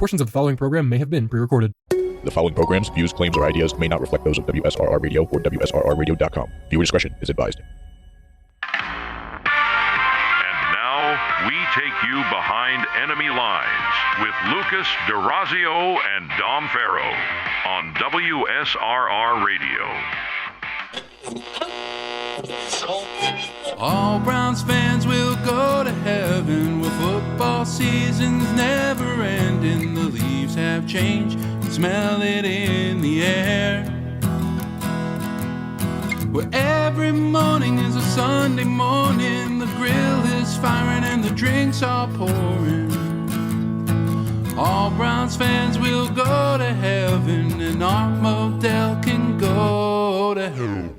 Portions of the following program may have been pre-recorded. The following programs, views, claims, or ideas may not reflect those of WSRR Radio or WSRRradio.com. Viewer discretion is advised. And now, we take you behind enemy lines with Lucas DeRazio and Dom Ferro on WSRR Radio. All Browns fans will go to heaven where football season's never ending. The leaves have changed, smell it in the air. Where every morning is a Sunday morning, the grill is firing and the drinks are pouring. All Browns fans will go to heaven and our motel can go to hell.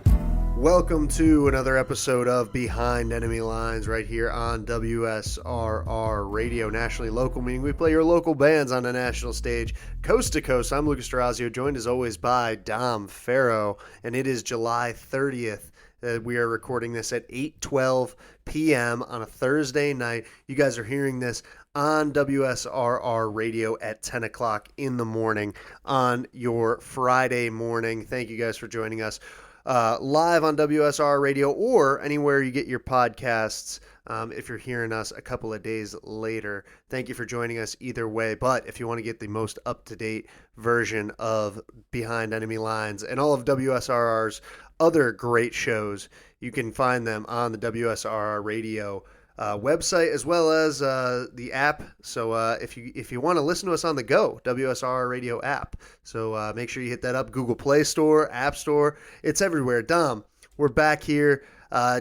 Welcome to another episode of Behind Enemy Lines right here on WSRR Radio, nationally local, meaning we play your local bands on a national stage, coast to coast. I'm Lucas DeRazio, joined as always by Dom Ferro, and it is July 30th. We are recording this at 8:12 p.m. on a Thursday night. You guys are hearing this on WSRR Radio at 10 o'clock in the morning on your Friday morning. Thank you guys for joining us. Live on WSR Radio or anywhere you get your podcasts if you're hearing us a couple of days later. Thank you for joining us either way. But if you want to get the most up-to-date version of Behind Enemy Lines and all of WSRR's other great shows, you can find them on the WSRR Radio website as well as the app. So if you want to listen to us on the go, WSR Radio app. So make sure you hit that up. Google Play Store, App Store. It's everywhere. Dom, we're back here.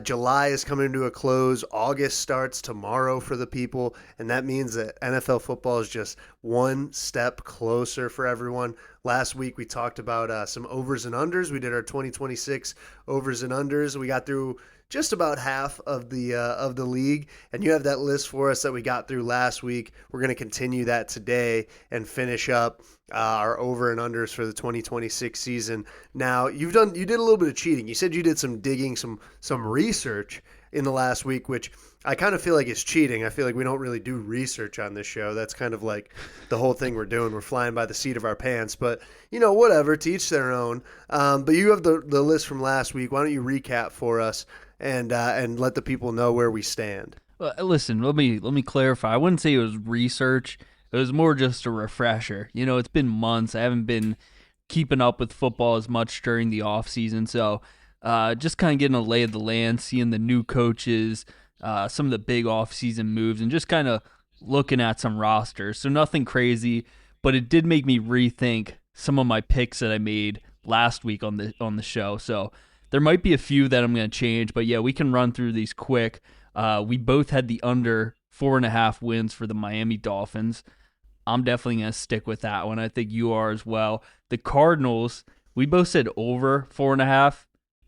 July is coming to a close. August starts tomorrow for the people, and that means that NFL football is just one step closer for everyone. Last week we talked about some overs and unders. We did our 2026 overs and unders. We got through just about half of the league, and you have that list for us that we got through last week. We're going to continue that today and finish up our over and unders for the 2026 season. Now, you did a little bit of cheating. You said you did some digging, some research in the last week, which I kind of feel like is cheating. I feel like we don't really do research on this show. That's kind of like the whole thing we're doing. We're flying by the seat of our pants, but whatever, to each their own. But you have the list from last week. Why don't you recap for us and let the people know where we stand? Listen, let me clarify. I wouldn't say it was research. It was more just a refresher. It's been months. I haven't been keeping up with football as much during the off season, so just kind of getting a lay of the land, seeing the new coaches, some of the big off season moves, and just kind of looking at some rosters. So nothing crazy, but it did make me rethink some of my picks that I made last week on the show. So there might be a few that I'm going to change, but yeah, we can run through these quick. We both had the under 4.5 wins for the Miami Dolphins. I'm definitely going to stick with that one. I think you are as well. The Cardinals, we both said over 4.5.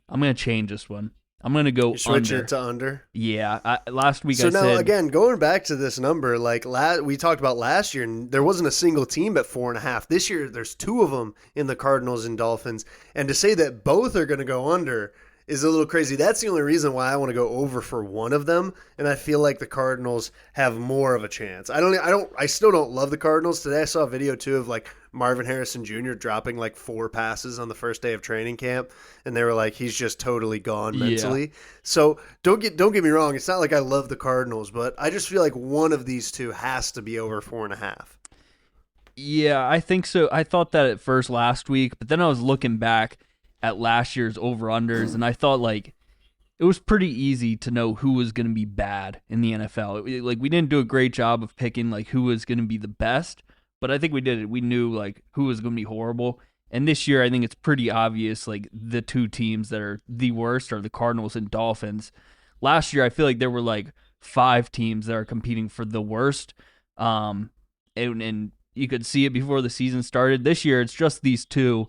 I'm going to change this one. I'm going to go You're switching under. it to under? Yeah. Last week so I said... So now, again, going back to this number, like we talked about last year, and there wasn't a single team at 4.5. This year, there's two of them in the Cardinals and Dolphins. And to say that both are going to go under is a little crazy. That's the only reason why I want to go over for one of them, and I feel like the Cardinals have more of a chance. I still don't love the Cardinals. Today I saw a video too of like Marvin Harrison Jr. dropping like 4 passes on the first day of training camp, and they were like, he's just totally gone mentally. Yeah. So don't get me wrong. It's not like I love the Cardinals, but I just feel like one of these two has to be over 4.5. Yeah, I think so. I thought that at first last week, but then I was looking back at last year's over-unders, and I thought like it was pretty easy to know who was going to be bad in the NFL. We didn't do a great job of picking like who was going to be the best, but I think we did it. We knew like who was going to be horrible. And this year, I think it's pretty obvious like the two teams that are the worst are the Cardinals and Dolphins. Last year, I feel like there were like 5 teams that are competing for the worst, and you could see it before the season started. This year, it's just these two,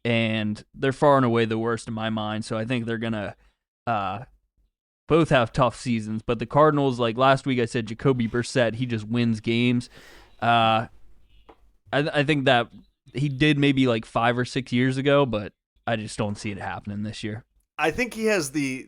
and they're far and away the worst in my mind. So I think they're going to both have tough seasons. But the Cardinals, like last week I said, Jacoby Brissett, he just wins games. I think that he did maybe like 5 or 6 years ago, but I just don't see it happening this year. I think he has the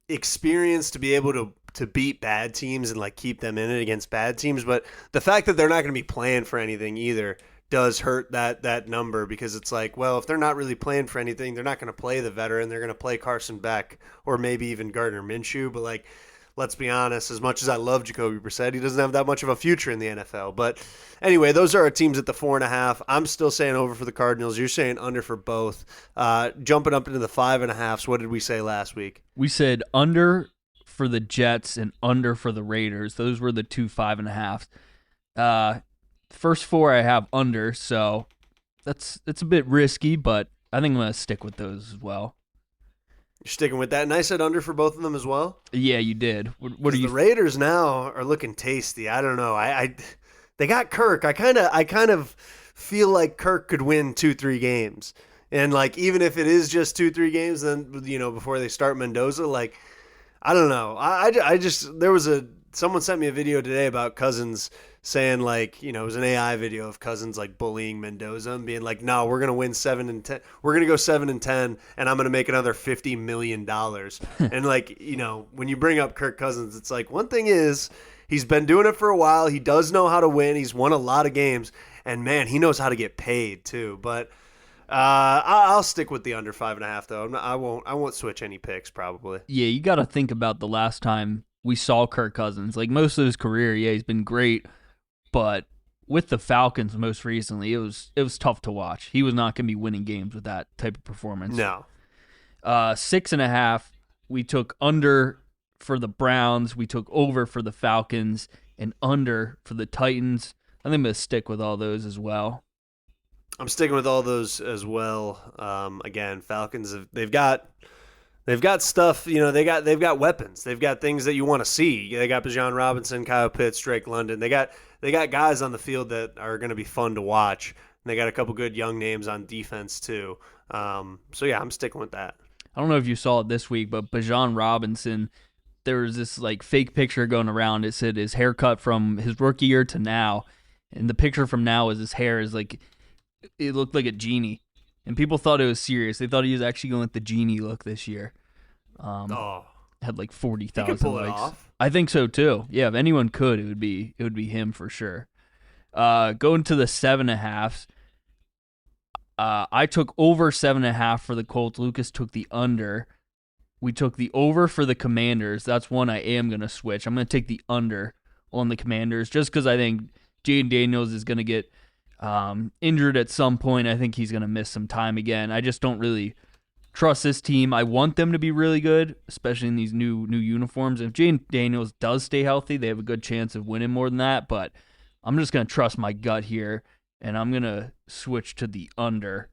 experience to be able beat bad teams and like keep them in it against bad teams, but the fact that they're not going to be playing for anything either does hurt that number, because it's like, well, if they're not really playing for anything, they're not going to play the veteran. They're going to play Carson Beck or maybe even Gardner Minshew. But like, let's be honest, as much as I love Jacoby Brissett, he doesn't have that much of a future in the NFL. But anyway, those are our teams at the 4.5. I'm still saying over for the Cardinals. You're saying under for both. Jumping up into the 5.5s. What did we say last week? We said under for the Jets and under for the Raiders. Those were the 2 5.5s. First 4 I have under, so it's a bit risky, but I think I'm going to stick with those as well. You're sticking with that, and I said under for both of them as well. Yeah, you did. What are you? The Raiders now are looking tasty. I don't know. They got Kirk. I kind of feel like Kirk could win 2-3 games, and like even if it is just 2-3 games, then before they start Mendoza, like I don't know. I just someone sent me a video today about Cousins saying like, it was an AI video of Cousins like bullying Mendoza and being like, no, we're going to win 7-10. We're going to go 7-10 and I'm going to make another $50 million. And like, when you bring up Kirk Cousins, it's like, one thing is he's been doing it for a while. He does know how to win. He's won a lot of games, and man, he knows how to get paid too. But I'll stick with the under 5.5 though. I won't switch any picks probably. Yeah, you got to think about the last time we saw Kirk Cousins. Like most of his career, yeah, he's been great, but with the Falcons most recently, it was tough to watch. He was not going to be winning games with that type of performance. No. 6.5, we took under for the Browns, we took over for the Falcons, and under for the Titans. I think I'm going to stick with all those as well. I'm sticking with all those as well. Again, Falcons, they've got stuff. They've got weapons. They've got things that you want to see. They got Bijan Robinson, Kyle Pitts, Drake London. They got guys on the field that are going to be fun to watch. And they got a couple good young names on defense too. So yeah, I'm sticking with that. I don't know if you saw it this week, but Bijan Robinson, there was this like fake picture going around. It said his haircut from his rookie year to now, and the picture from now is his hair is like, it looked like a genie, and people thought it was serious. They thought he was actually going with the genie look this year. Had like 40,000 likes. I think so too. Yeah, if anyone could, it would be him for sure. Going to the 7.5s. I took over 7.5 for the Colts. Lucas took the under. We took the over for the Commanders. That's one I am going to switch. I'm going to take the under on the Commanders just because I think Jaden Daniels is going to get injured at some point. I think he's going to miss some time again. I just don't really trust this team. I want them to be really good, especially in these new uniforms. If Jaden Daniels does stay healthy, they have a good chance of winning more than that. But I'm just going to trust my gut here, and I'm going to switch to the under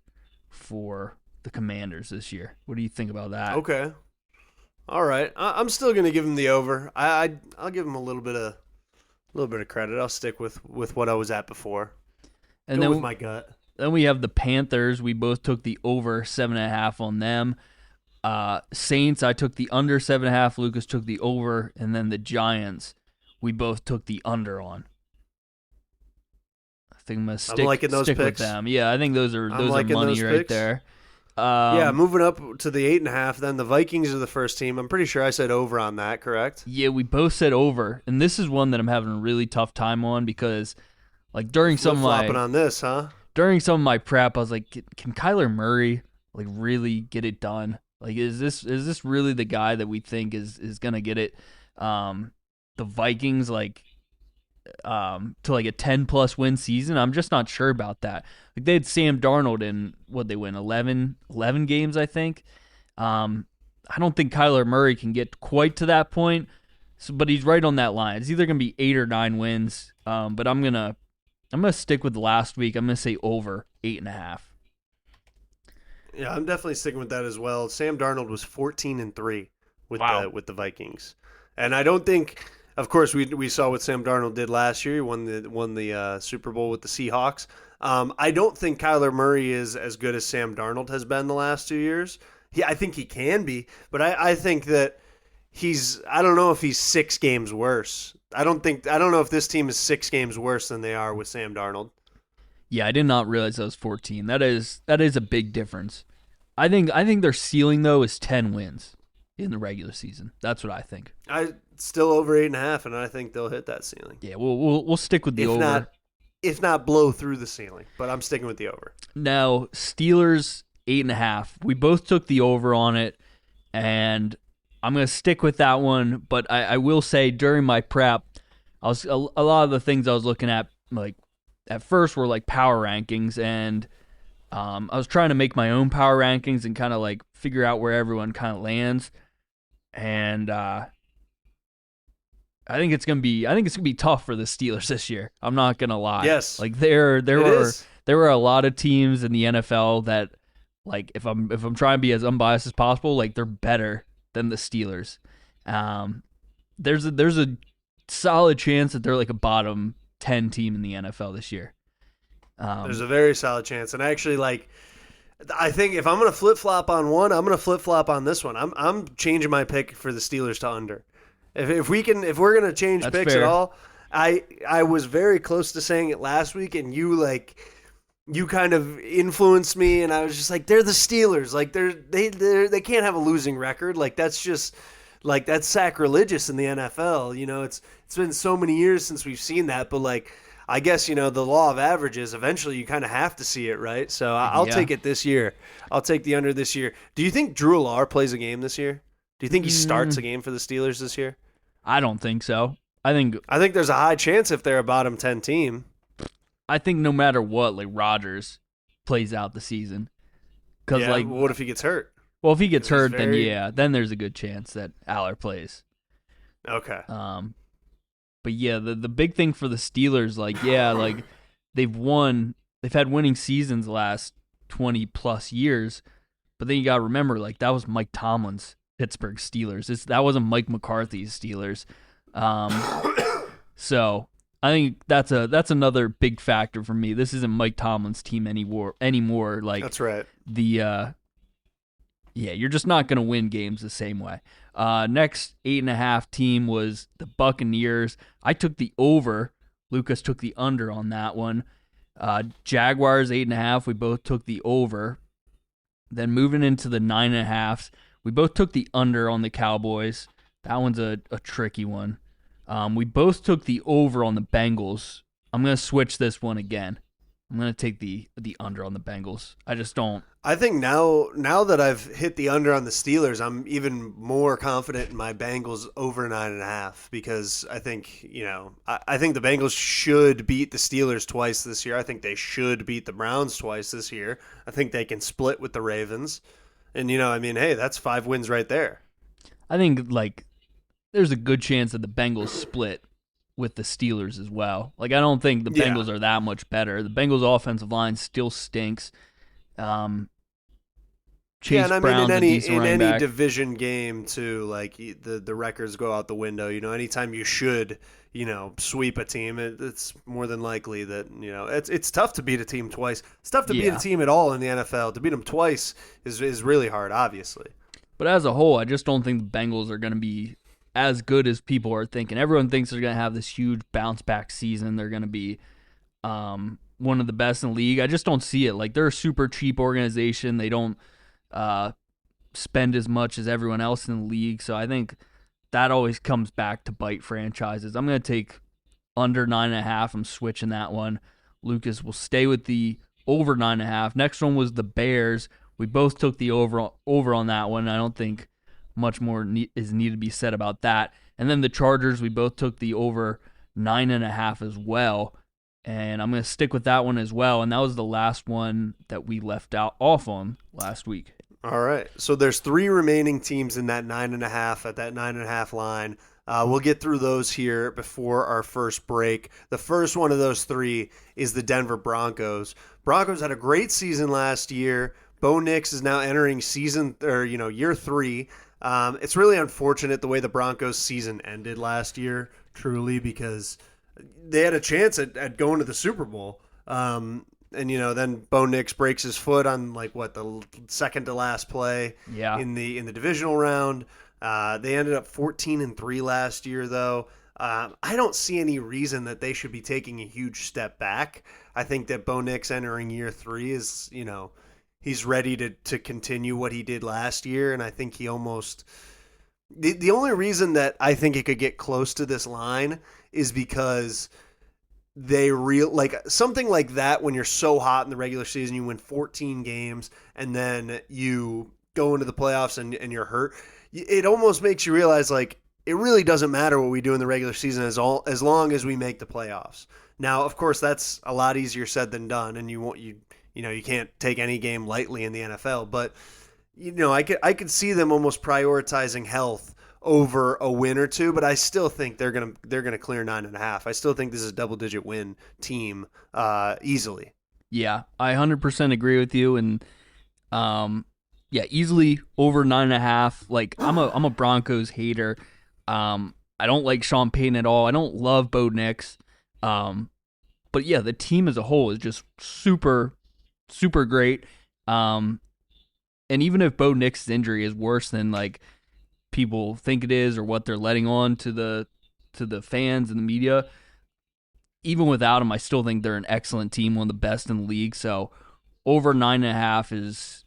for the Commanders this year. What do you think about that? Okay. All right. I'm still going to give him the over. I'll give him a little bit of credit. I'll stick with what I was at before. And Go then with my gut. Then we have the Panthers. We both took the over 7.5 on them. Saints, I took the under 7.5. Lucas took the over. And then the Giants, we both took the under on. I think I'm going to stick with them. Yeah, I think those are money right picks. There. Moving up to the 8.5, then the Vikings are the first team. I'm pretty sure I said over on that, correct? Yeah, we both said over. And this is one that I'm having a really tough time on because like during some of my prep, I was like, can Kyler Murray like really get it done? Like, is this really the guy that we think is gonna get it? The Vikings to like a 10+ win season. I'm just not sure about that. Like they had Sam Darnold in what they win 11 games, I think. I don't think Kyler Murray can get quite to that point. But he's right on that line. It's either gonna be 8 or 9 wins. But I'm gonna stick with last week. I'm gonna say over 8.5. Yeah, I'm definitely sticking with that as well. Sam Darnold was 14-3 with the Vikings, and I don't think, of course, we saw what Sam Darnold did last year. He won the Super Bowl with the Seahawks. I don't think Kyler Murray is as good as Sam Darnold has been the last 2 years. I think he can be, but I think that I don't know if he's 6 games worse. I don't know if this team is 6 games worse than they are with Sam Darnold. Yeah, I did not realize that was 14. That is a big difference. I think their ceiling though is 10 wins in the regular season. That's what I think. still over 8.5, and I think they'll hit that ceiling. Yeah, we'll stick with the over. If not blow through the ceiling, but I'm sticking with the over. Now, Steelers 8.5. We both took the over on it, and I'm going to stick with that one. But I will say during my prep, a lot of the things I was looking at, like at first, were like power rankings, and I was trying to make my own power rankings and kind of like figure out where everyone kind of lands. And I think it's gonna be tough for the Steelers this year. I'm not gonna lie. Yes, like there were a lot of teams in the NFL that, like, if I'm trying to be as unbiased as possible, like, they're better than the Steelers. There's a solid chance that they're like a bottom 10 team in the NFL this year. There's a very solid chance, and actually, like, I think if I'm gonna flip flop on one, I'm gonna flip flop on this one. I'm changing my pick for the Steelers to under. If we're gonna change That's picks fair. at all, I was very close to saying it last week, and you kind of influenced me, and I was just like, they're the Steelers, like they can't have a losing record, like that's just like that's sacrilegious in the NFL. You know, it's been so many years since we've seen that, but like, I guess, the law of averages, eventually you kind of have to see it, right? So I'll take it this year. I'll take the under this year. Do you think Drew Allar plays a game this year? Do you think he starts a game for the Steelers this year? I don't think so. I think there's a high chance if they're a bottom 10 team. I think no matter what, like, Rodgers plays out the season. Cause yeah, like, what if he gets hurt? Well, if he gets hurt, then there's a good chance that Aller plays. Okay. But yeah, the big thing for the Steelers, like, yeah, like they've had winning seasons the last 20 plus years, but then you gotta remember, like, that was Mike Tomlin's Pittsburgh Steelers. That wasn't Mike McCarthy's Steelers. So I think that's another big factor for me. This isn't Mike Tomlin's team anymore. Like, that's right. You're just not gonna win games the same way. Next 8.5 team was the Buccaneers. I took the over. Lucas took the under on that one. Jaguars 8.5. We both took the over. Then moving into the 9.5s, we both took the under on the Cowboys. That one's a tricky one. We both took the over on the Bengals. I'm gonna switch this one again. I'm gonna take the under on the Bengals. I just don't. I think now that I've hit the under on the Steelers, I'm even more confident in my Bengals over 9.5, because I think, I think the Bengals should beat the Steelers twice this year. I think they should beat the Browns twice this year. I think they can split with the Ravens. And, hey, that's 5 wins right there. I think, like, there's a good chance that the Bengals split with the Steelers as well. Like, I don't think the Bengals are that much better. The Bengals' offensive line still stinks. Chase Brown's in any division game too, like, the records go out the window. Anytime you should, sweep a team, it's more than likely that it's tough to beat a team twice. It's tough to beat a team at all in the NFL. To beat them twice is really hard, obviously. But as a whole, I just don't think the Bengals are going to be as good as people are thinking. Everyone thinks they're going to have this huge bounce back season. They're going to be one of the best in the league. I just don't see it. Like, they're a super cheap organization. They don't spend as much as everyone else in the league. So I think that always comes back to bite franchises. I'm going to take under 9.5. I'm switching that one. Lucas will stay with the over 9.5. Next one was the Bears. We both took the over on that one. I don't think much more is needed to be said about that. And then the Chargers, we both took the over 9.5 as well. And I'm going to stick with that one as well. And that was the last one that we left off on last week. All right. So there's 3 remaining teams in that 9.5, at that 9.5 line. We'll get through those here before our first break. The first one of those 3 is the Denver Broncos. Broncos had a great season last year. Bo Nix is now entering year 3. It's really unfortunate the way the Broncos season ended last year, truly, because they had a chance at going to the Super Bowl. And then Bo Nix breaks his foot on the second to last play in the divisional round. They ended up 14-3 last year, though. I don't see any reason that they should be taking a huge step back. I think that Bo Nix entering year 3 is, he's ready to continue what he did last year, and I think he almost The only reason that I think it could get close to this line is because like something like that when you're so hot in the regular season, you win 14 games and then you go into the playoffs and you're hurt. It almost makes you realize like it really doesn't matter what we do in the regular season as long as we make the playoffs. Now, of course, that's a lot easier said than done, and you can't take any game lightly in the NFL. But I could see them almost prioritizing health over a win or two, but I still think they're gonna clear 9.5. I still think this is a double-digit win team easily. Yeah, I 100% agree with you, and yeah, easily over 9.5. Like I'm a Broncos hater. I don't like Sean Payton at all. I don't love Bo Nix. But yeah, the team as a whole is just super, super great. And even if Bo Nix's injury is worse than like people think it is or what they're letting on to the fans and the media, even without him, I still think they're an excellent team, one of the best in the league. So over 9.5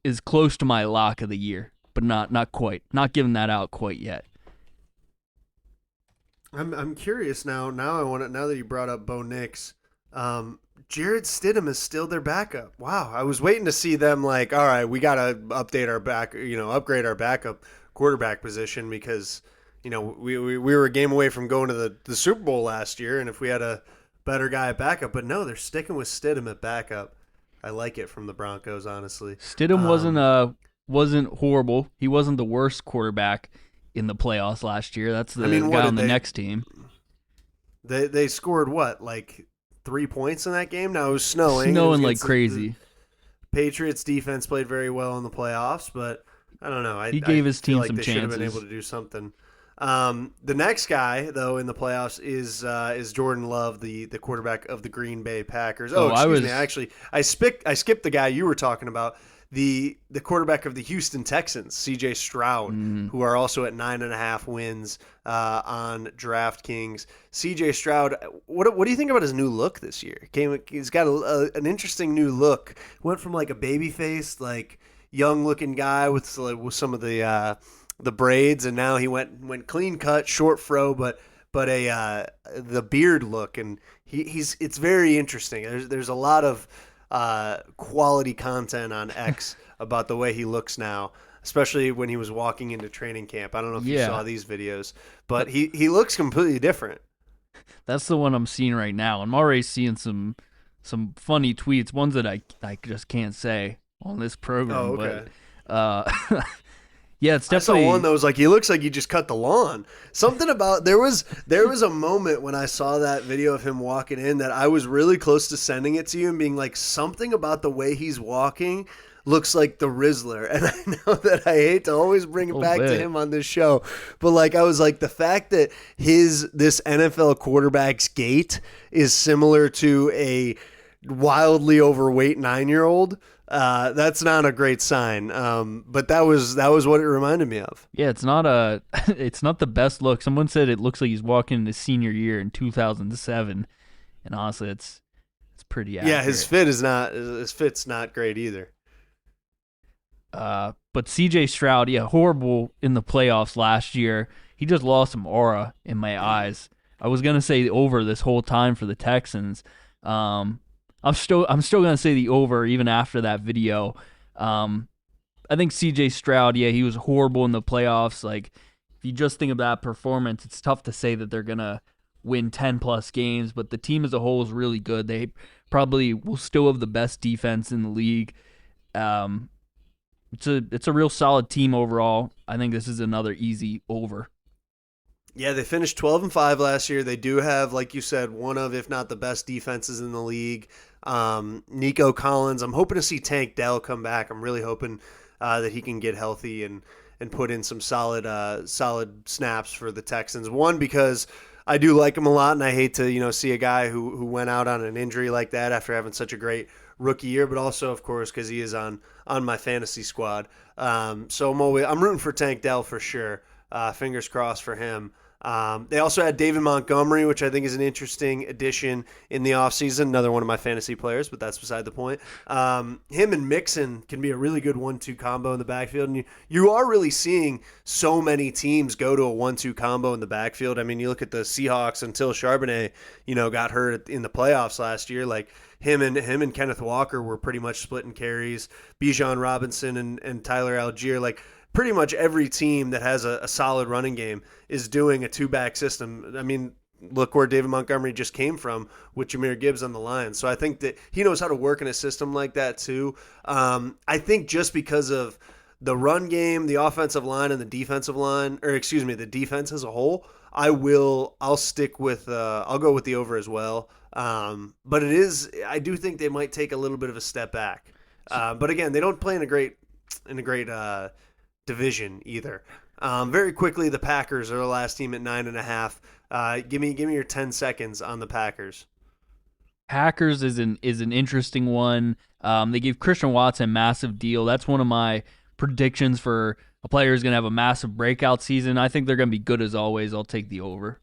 is close to my lock of the year, but not quite. Not giving that out quite yet. I'm curious now. Now that you brought up Bo Nix, Jarrett Stidham is still their backup. Wow, I was waiting to see them like, all right, we got to upgrade our backup quarterback position because we were a game away from going to the Super Bowl last year, and if we had a better guy at backup, but no, they're sticking with Stidham at backup. I like it from the Broncos, honestly. Stidham wasn't horrible. He wasn't the worst quarterback in the playoffs last year. That's the guy on the next team. They scored what, like 3 points in that game? Now it was snowing. Like crazy. The Patriots defense played very well in the playoffs, but I don't know. He gave his team like some they chances. Should have been able to do something. The next guy, though, in the playoffs is Jordan Love, the quarterback of the Green Bay Packers. I skipped the guy you were talking about, the quarterback of the Houston Texans, C.J. Stroud, who are also at 9.5 wins on DraftKings. C.J. Stroud, what do you think about his new look this year? He's got an interesting new look. Went from like a baby-faced, like young-looking guy with some of the braids, and now he went clean cut, short fro, but the beard look, and it's very interesting. There's a lot of quality content on X about the way he looks now, especially when he was walking into training camp. I don't know if you saw these videos, but he looks completely different. That's the one I'm seeing right now. I'm already seeing some funny tweets, ones that I just can't say on this program. Oh, okay. But yeah, it's definitely. I saw one that was like, he looks like he just cut the lawn. Something about there was a moment when I saw that video of him walking in that I was really close to sending it to you and being like, something about the way he's walking looks like the Rizzler. And I know that I hate to always bring it back to him on this show, but like I was like, the fact that this NFL quarterback's gait is similar to a wildly overweight 9-year-old. That's not a great sign. But that was what it reminded me of. Yeah, it's not the best look. Someone said it looks like he's walking into senior year in 2007, and honestly, it's pretty accurate. Yeah, his fit's not great either. But C.J. Stroud, yeah, horrible in the playoffs last year. He just lost some aura in my eyes. I was gonna say over this whole time for the Texans. I'm still gonna say the over even after that video. I think C.J. Stroud, yeah, he was horrible in the playoffs. Like, if you just think of that performance, it's tough to say that they're gonna win 10+ games. But the team as a whole is really good. They probably will still have the best defense in the league. It's a real solid team overall. I think this is another easy over. Yeah, they finished 12-5 last year. They do have, like you said, one of, if not the best defenses in the league. Nico Collins. I'm hoping to see Tank Dell come back. I'm really hoping that he can get healthy and put in some solid snaps for the Texans. One, because I do like him a lot, and I hate to see a guy who went out on an injury like that after having such a great rookie year, but also, of course, because he is on my fantasy squad. So I'm rooting for Tank Dell for sure. Fingers crossed for him. They also had David Montgomery, which I think is an interesting addition in the offseason. Another one of my fantasy players, but that's beside the point. Him and Mixon can be a really good 1-2 combo in the backfield. And you are really seeing so many teams go to a 1-2 combo in the backfield. I mean, you look at the Seahawks until Charbonnet, got hurt in the playoffs last year. Like him and Kenneth Walker were pretty much splitting carries. Bijan Robinson and Tyler Algier, like pretty much every team that has a solid running game is doing a two-back system. I mean, look where David Montgomery just came from with Jahmyr Gibbs on the Lions. So I think that he knows how to work in a system like that too. I think just because of the run game, the offensive line, and the defensive line, the defense as a whole, I'll stick with I'll go with the over as well. But I do think they might take a little bit of a step back. But again, they don't play in a great division either. Very quickly, the Packers are the last team at 9.5. Give me your 10 seconds on the Packers. Packers is an interesting one. They gave Christian Watson a massive deal. That's one of my predictions for a player who's going to have a massive breakout season. I think they're going to be good as always. I'll take the over.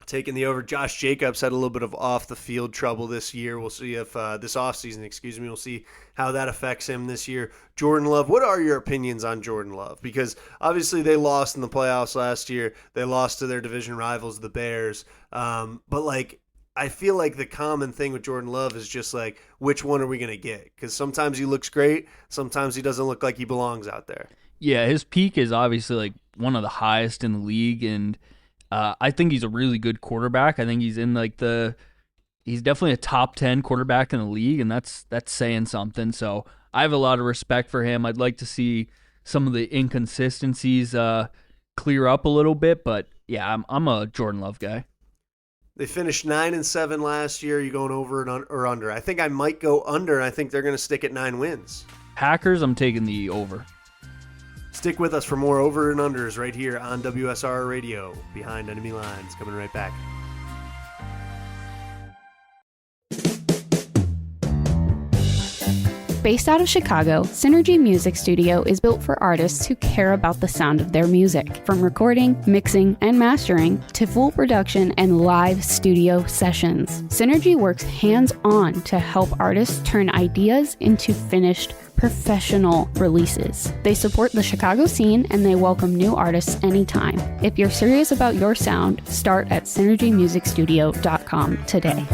Taking the over. Josh Jacobs had a little bit of off the field trouble this year. We'll see if this offseason, we'll see how that affects him this year. Jordan Love, what are your opinions on Jordan Love? Because obviously they lost in the playoffs last year. They lost to their division rivals, the Bears. But I feel like the common thing with Jordan Love is just like, which one are we going to get? Because sometimes he looks great. Sometimes he doesn't look like he belongs out there. Yeah, his peak is obviously like one of the highest in the league, and I think he's a really good quarterback. I think he's in he's definitely a top 10 quarterback in the league, and that's saying something. So I have a lot of respect for him. I'd like to see some of the inconsistencies clear up a little bit, but yeah, I'm a Jordan Love guy. They finished 9-7 last year. You going over or under? I think I might go under. I think they're going to stick at 9 wins. Packers, I'm taking the over. Stick with us for more over and unders right here on WSR Radio. Behind Enemy Lines, coming right back. Based out of Chicago, Synergy Music Studio is built for artists who care about the sound of their music. From recording, mixing, and mastering to full production and live studio sessions, Synergy works hands-on to help artists turn ideas into finished professional releases. They support the Chicago scene and they welcome new artists anytime. If you're serious about your sound, start at synergymusicstudio.com today.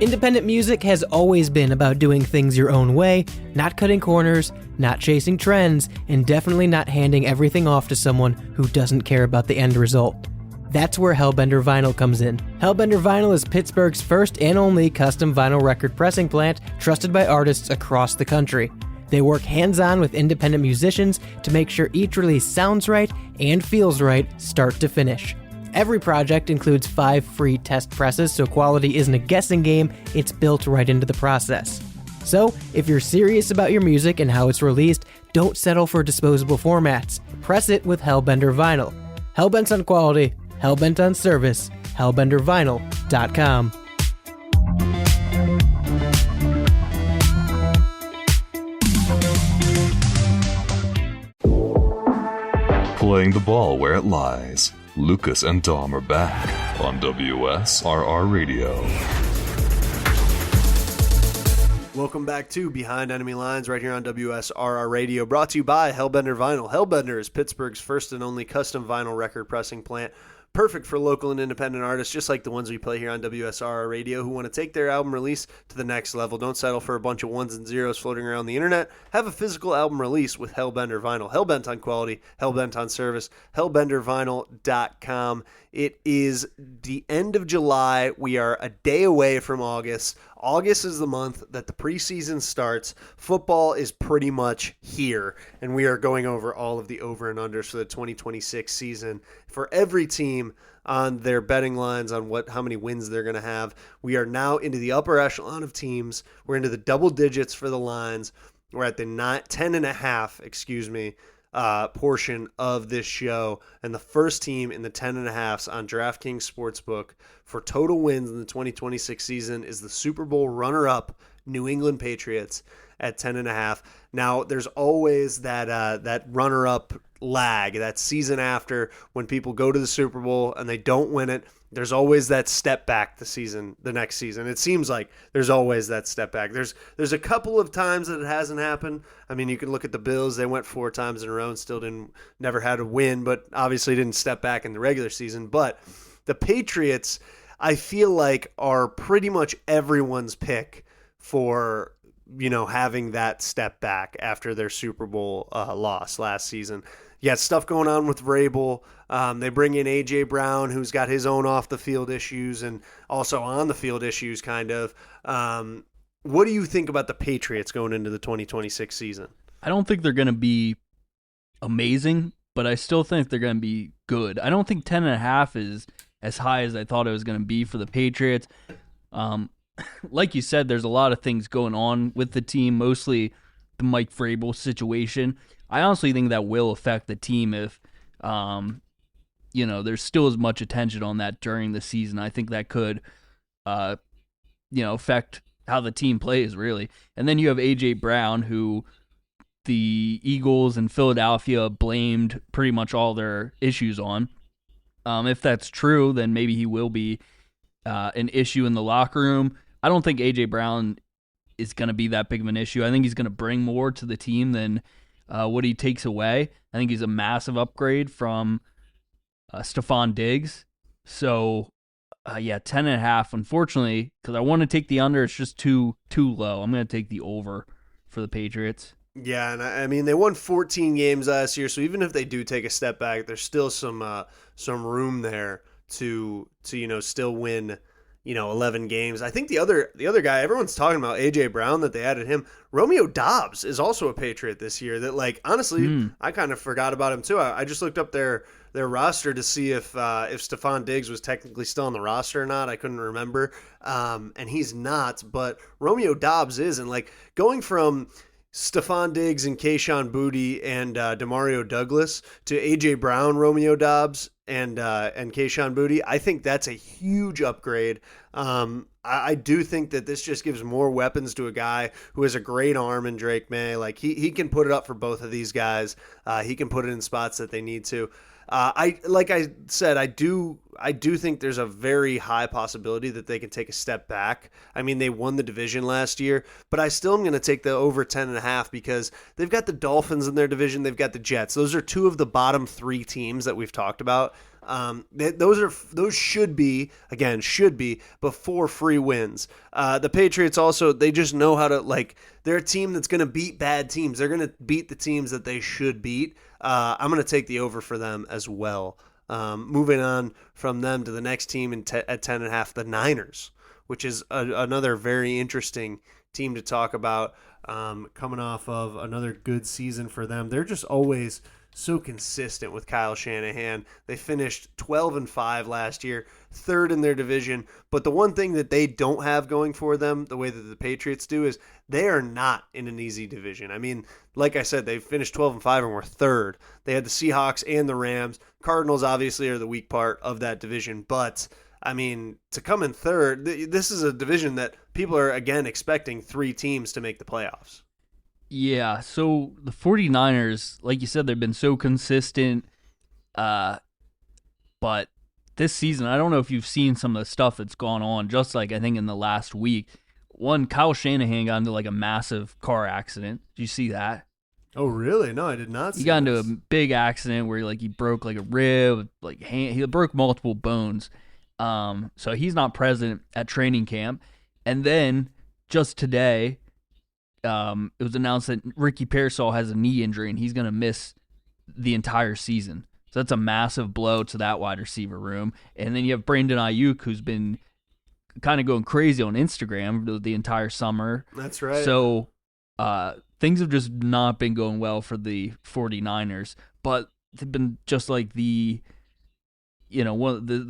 Independent music has always been about doing things your own way, not cutting corners, not chasing trends, and definitely not handing everything off to someone who doesn't care about the end result. That's where Hellbender Vinyl comes in. Hellbender Vinyl is Pittsburgh's first and only custom vinyl record pressing plant trusted by artists across the country. They work hands-on with independent musicians to make sure each release sounds right and feels right start to finish. Every project includes 5 free test presses, so quality isn't a guessing game, it's built right into the process. So, if you're serious about your music and how it's released, don't settle for disposable formats. Press it with Hellbender Vinyl. Hellbent on quality, hellbent on service, hellbendervinyl.com. Playing the ball where it lies. Lucas and Dom are back on WSRR Radio. Welcome back to Behind Enemy Lines right here on WSRR Radio, brought to you by Hellbender Vinyl. Hellbender is Pittsburgh's first and only custom vinyl record pressing plant. Perfect for local and independent artists, just like the ones we play here on WSRR Radio, who want to take their album release to the next level. Don't settle for a bunch of ones and zeros floating around the internet. Have a physical album release with Hellbender Vinyl. Hellbent on quality, hellbent on service, hellbendervinyl.com. It is the end of July. We are a day away from August. August is the month that the preseason starts. Football is pretty much here, and we are going over all of the over and unders for the 2026 season for every team on their betting lines on how many wins they're going to have. We are now into the upper echelon of teams. We're into the double digits for the lines. We're at the 10.5, portion of this show, and the first team in the 10.5s on DraftKings Sportsbook for total wins in the 2026 season is the Super Bowl runner-up New England Patriots at 10.5. Now, there's always that runner-up lag, that season after when people go to the Super Bowl and they don't win it. There's always that step back the next season. It seems like there's always that step back. There's a couple of times that it hasn't happened. I mean, you can look at the Bills. They went 4 times in a row and never had a win, but obviously didn't step back in the regular season. But the Patriots, I feel like, are pretty much everyone's pick for, having that step back after their Super Bowl loss last season. You got stuff going on with Vrabel. They bring in A.J. Brown, who's got his own off-the-field issues and also on-the-field issues, kind of. What do you think about the Patriots going into the 2026 season? I don't think they're going to be amazing, but I still think they're going to be good. I don't think 10.5 is as high as I thought it was going to be for the Patriots. Like you said, there's a lot of things going on with the team, mostly the Mike Vrabel situation. I honestly think that will affect the team if, there's still as much attention on that during the season. I think that could, affect how the team plays, really. And then you have A.J. Brown, who the Eagles and Philadelphia blamed pretty much all their issues on. If that's true, then maybe he will be an issue in the locker room. I don't think A.J. Brown is going to be that big of an issue. I think he's going to bring more to the team than what he takes away. I think he's a massive upgrade from Stephon Diggs. So, 10.5. Unfortunately, because I want to take the under, it's just too low. I'm going to take the over for the Patriots. Yeah, and I mean, they won 14 games last year, so even if they do take a step back, there's still some room there to still win 11 games. I think the other guy everyone's talking about, A.J. Brown, that they added him. Romeo Doubs is also a Patriot this year that, honestly, I kind of forgot about him too. I just looked up their roster to see if Stephon Diggs was technically still on the roster or not. I couldn't remember. And he's not, but Romeo Doubs is. And going from Stephon Diggs and Kayshon Boutte and Demario Douglas to A.J. Brown, Romeo Doubs, and Kayshon Boutte, I think that's a huge upgrade. I do think that this just gives more weapons to a guy who has a great arm in Drake May. He can put it up for both of these guys. He can put it in spots that they need to. I do think there's a very high possibility that they can take a step back. I mean, they won the division last year, but I still am going to take the over 10.5 because they've got the Dolphins in their division. They've got the Jets. Those are 2 of the bottom 3 teams that we've talked about. Those should be, but 4 free wins. The Patriots also, they just know how to, they're a team that's going to beat bad teams. They're going to beat the teams that they should beat. I'm going to take the over for them as well. Moving on from them to the next team at 10.5, the Niners, which is another very interesting team to talk about. Coming off of another good season for them. They're just always so consistent with Kyle Shanahan. They finished 12-5 last year, 3rd in their division. But the one thing that they don't have going for them, the way that the Patriots do, is they are not in an easy division. I mean, like I said, they finished 12-5 and were 3rd. They had the Seahawks and the Rams. Cardinals obviously are the weak part of that division, but I mean, to come in 3rd, this is a division that people are, again, expecting 3 teams to make the playoffs. Yeah, so the 49ers, like you said, they've been so consistent, but this season, I don't know if you've seen some of the stuff that's gone on, just I think in the last week. One, Kyle Shanahan got into a massive car accident. Did you see that? Oh, really? No, I did not see He got into a big accident where he broke a rib, he broke multiple bones. So he's not present at training camp. And then just today, it was announced that Ricky Pearsall has a knee injury and he's going to miss the entire season. So that's a massive blow to that wide receiver room. And then you have Brandon Ayuk, who's been kind of going crazy on Instagram the entire summer. That's right. So things have just not been going well for the 49ers, but they've been just the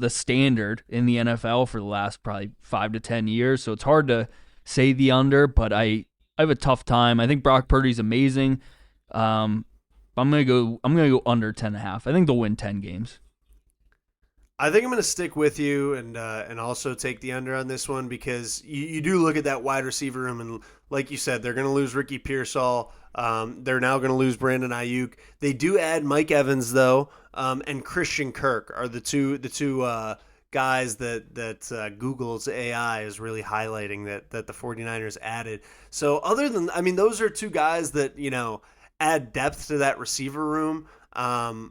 standard in the NFL for the last probably 5 to 10 years. So it's hard to say the under, but I have a tough time. I think Brock Purdy's amazing. I'm gonna go under 10.5. I think they'll win 10 games. I think I'm going to stick with you and also take the under on this one because you do look at that wide receiver room and like you said, they're going to lose Ricky Pearsall. They're now going to lose Brandon Ayuk. They do add Mike Evans though, and Christian Kirk are the two guys that Google's AI is really highlighting that the 49ers added. So other than, I mean, those are two guys that, add depth to that receiver room.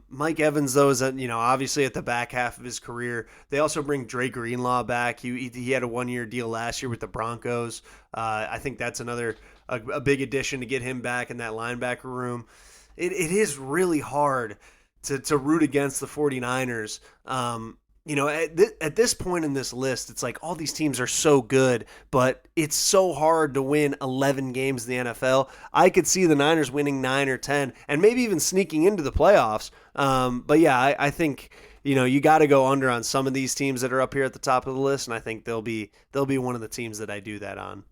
Mike Evans, though, is obviously at the back half of his career. They also bring Dre Greenlaw back. He had a 1-year deal last year with the Broncos. I think that's a big addition to get him back in that linebacker room. It is really hard to root against the 49ers. At this point in this list, it's like all these teams are so good, but it's so hard to win 11 games in the NFL. I could see the Niners winning 9 or 10 and maybe even sneaking into the playoffs. But yeah, I think, you got to go under on some of these teams that are up here at the top of the list, and I think they'll be one of the teams that I do that on.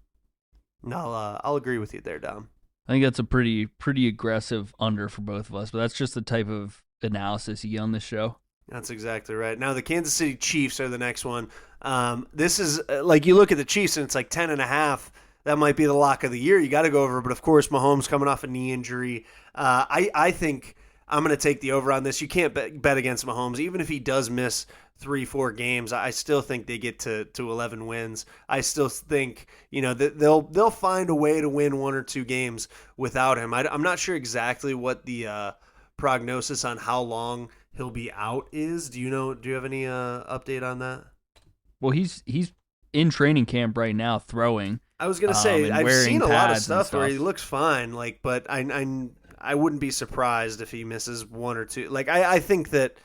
And I'll agree with you there, Dom. I think that's a pretty aggressive under for both of us, but that's just the type of analysis you get on this show. That's exactly right. Now, the Kansas City Chiefs are the next one. This is like you look at the Chiefs and it's like 10.5. That might be the lock of the year. You got to go over. But, of course, Mahomes coming off a knee injury. I think I'm going to take the over on this. You can't bet against Mahomes. Even if he does miss 3-4 games, I still think they get to 11 wins. I still think, that they'll find a way to win 1 or 2 games without him. I'm not sure exactly what the prognosis on how long he'll be out is. Do you have any update on that? Well, he's in training camp right now throwing. I was gonna say I've seen a lot of stuff where he looks fine, but I wouldn't be surprised if he misses 1 or 2. I think that,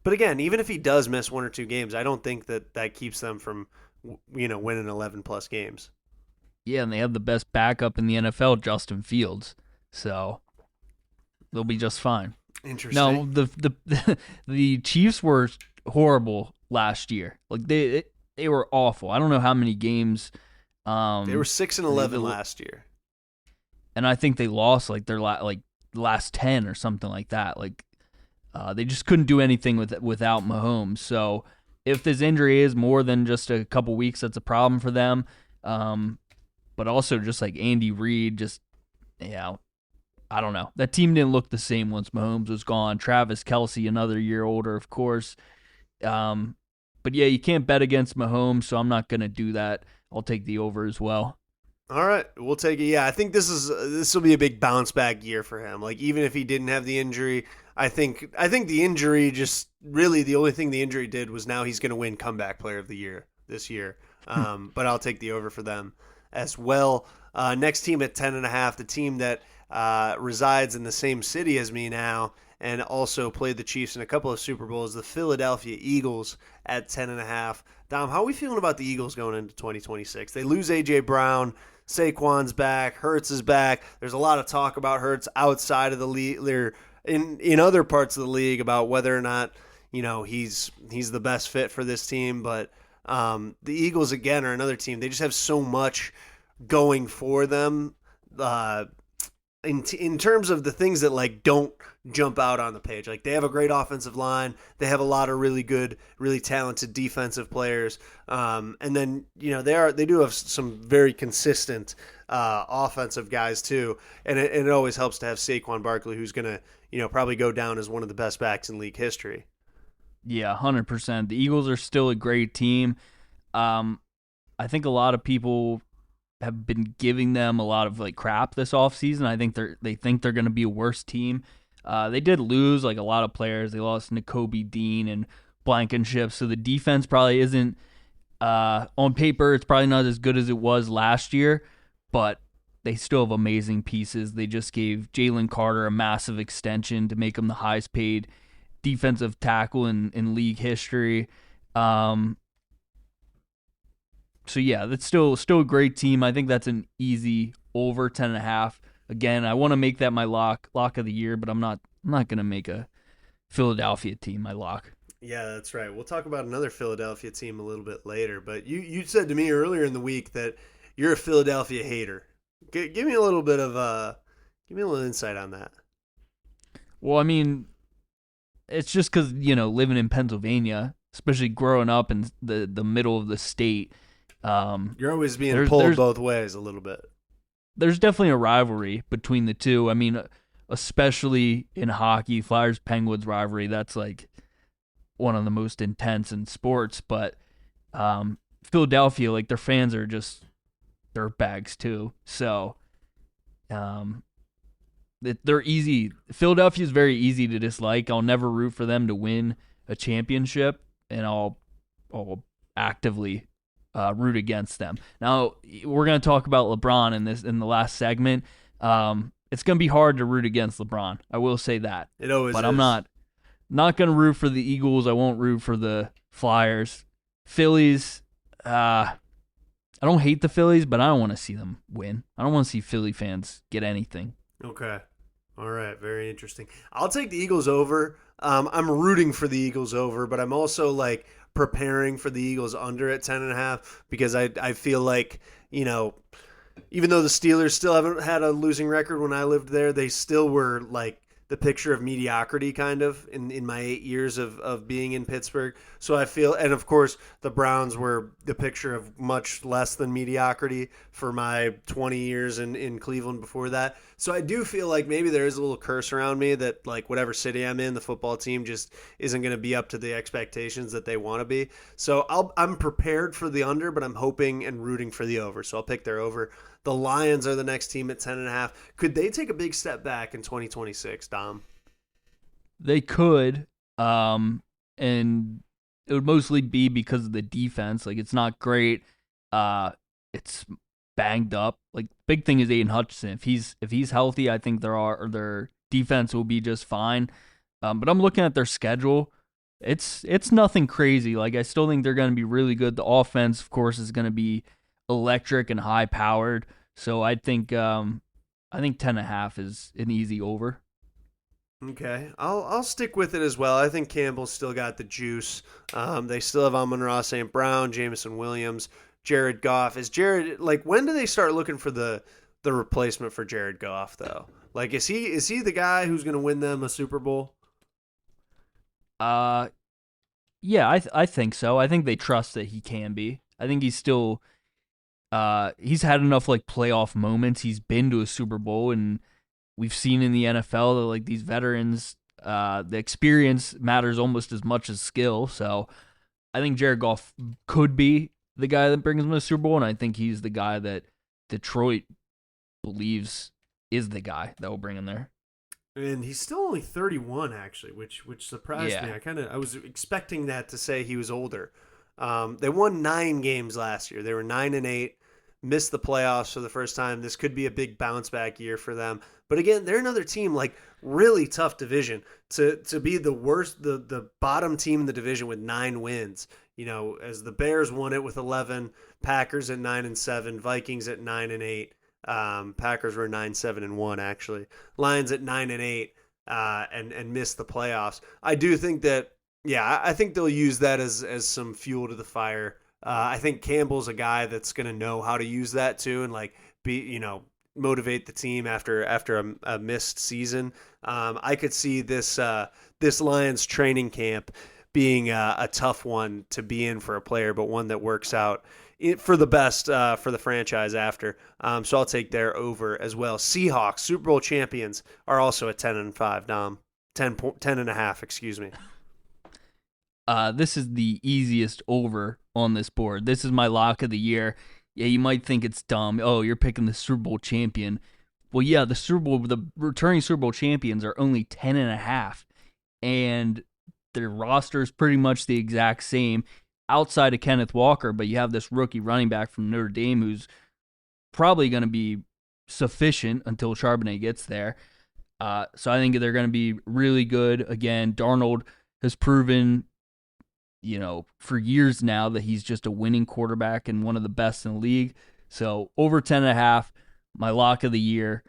but again, even if he does miss 1 or 2 games, I don't think that keeps them from winning 11 plus games. Yeah, and they have the best backup in the NFL, Justin Fields, so they'll be just fine. Interesting. No, the Chiefs were horrible last year. Like they were awful. I don't know how many games. They were 6-11 last year, and I think they lost like their last 10 or something like that. Like they just couldn't do anything without Mahomes. So if this injury is more than just a couple weeks, that's a problem for them. But also just like Andy Reid, I don't know. That team didn't look the same once Mahomes was gone. Travis Kelce, another year older, of course. But yeah, you can't bet against Mahomes, so I'm not going to do that. I'll take the over as well. All right, we'll take it. Yeah, I think this will be a big bounce back year for him. Like even if he didn't have the injury, I think the injury just really the only thing the injury did was now he's going to win comeback player of the year this year. But I'll take the over for them as well. Next team at 10.5, the team that resides in the same city as me now and also played the Chiefs in a couple of Super Bowls, the Philadelphia Eagles at 10.5. Dom, how are we feeling about the Eagles going into 2026? They lose A.J. Brown. Saquon's back. Hurts is back. There's a lot of talk about Hurts outside of the league, in other parts of the league about whether or not he's the best fit for this team. But the Eagles again are another team. They just have so much going for them. In terms of the things that don't jump out on the page, like they have a great offensive line, they have a lot of really good, really talented defensive players, and then they do have some very consistent offensive guys too, and it always helps to have Saquon Barkley, who's gonna probably go down as one of the best backs in league history. Yeah, 100%. The Eagles are still a great team. I think a lot of people have been giving them a lot of crap this offseason. I think they think they're going to be a worse team. They did lose a lot of players. They lost Nakobe Dean and Blankenship, so the defense probably isn't on paper. It's probably not as good as it was last year, but they still have amazing pieces. They just gave Jalen Carter a massive extension to make him the highest paid defensive tackle in league history. So yeah, that's still a great team. I think that's an easy over 10.5. Again, I want to make that my lock of the year, but I'm not going to make a Philadelphia team my lock. Yeah, that's right. We'll talk about another Philadelphia team a little bit later. But you said to me earlier in the week that you're a Philadelphia hater. Give me a little bit of give me a little insight on that. Well, I mean, it's just because living in Pennsylvania, especially growing up in the middle of the state. You're always being there's pulled both ways a little bit. There's definitely a rivalry between the two. I mean, especially in hockey, Flyers-Penguins rivalry, that's like one of the most intense in sports. But Philadelphia, like, their fans are just dirtbags too. So they're easy. Philadelphia is very easy to dislike. I'll never root for them to win a championship, and I'll actively root against them. Now, we're going to talk about LeBron in the last segment. It's going to be hard to root against LeBron. I will say that. It always but is. I'm not going to root for the Eagles. I won't root for the Flyers. Phillies, I don't hate the Phillies, but I don't want to see them win. I don't want to see Philly fans get anything. Okay. All right. Very interesting. I'll take the Eagles over. I'm rooting for the Eagles over, but I'm also like preparing for the Eagles under at 10.5 because I feel like, you know, even though the Steelers still haven't had a losing record when I lived there, they still were like the picture of mediocrity kind of in my 8 years of being in Pittsburgh. So I feel, and of course the Browns were the picture of much less than mediocrity for my 20 years in Cleveland before that. So I do feel like maybe there is a little curse around me that like whatever city I'm in, the football team just isn't going to be up to the expectations that they want to be. So I'm prepared for the under, but I'm hoping and rooting for the over. So I'll pick their over. The Lions are the next team at 10.5. Could they take a big step back in 2026, Dom? They could, and it would mostly be because of the defense. Like, it's not great. It's banged up. Like, big thing is Aiden Hutchinson. If he's healthy, I think their defense will be just fine. But I'm looking at their schedule. It's nothing crazy. Like, I still think they're going to be really good. The offense, of course, is going to be electric and high powered. So I think 10.5 is an easy over. Okay, I'll stick with it as well. I think Campbell's still got the juice. They still have Amon-Ra St. Brown, Jameson Williams, Jared Goff. Is Jared, like, when do they start looking for the replacement for Jared Goff though? Like, is he the guy who's going to win them a Super Bowl? Yeah, I think so. I think they trust that he can be. I think he's still he's had enough like playoff moments. He's been to a Super Bowl, and we've seen in the NFL that like these veterans, the experience matters almost as much as skill. So I think Jared Goff could be the guy that brings them to the Super Bowl, and I think he's the guy that Detroit believes is the guy that will bring him there. And he's still only 31, actually, which surprised me. I was expecting that to say he was older. They won 9 games last year. They were 9-8, missed the playoffs for the first time. This could be a big bounce back year for them. But again, they're another team, like, really tough division to be the worst, the bottom team in the division with 9 wins. You know, as the Bears won it with 11, Packers at 9-7, Vikings at 9-8. Packers were 9-7-1 actually. Lions at 9-8 and missed the playoffs. I do think that, yeah, I think they'll use that as some fuel to the fire. I think Campbell's a guy that's going to know how to use that too, and like motivate the team after a missed season. I could see this Lions training camp being a tough one to be in for a player, but one that works out for the best for the franchise after. So I'll take their over as well. Seahawks, Super Bowl champions, are also at 10-5, Dom. 10.5, excuse me. This is the easiest over on this board. This is my lock of the year. Yeah, you might think it's dumb. Oh, you're picking the Super Bowl champion. Well, yeah, the returning Super Bowl champions are only 10.5, and their roster is pretty much the exact same outside of Kenneth Walker, but you have this rookie running back from Notre Dame who's probably going to be sufficient until Charbonnet gets there. So I think they're going to be really good. Again, Darnold has proven, for years now that he's just a winning quarterback and one of the best in the league. So over 10.5, my lock of the year.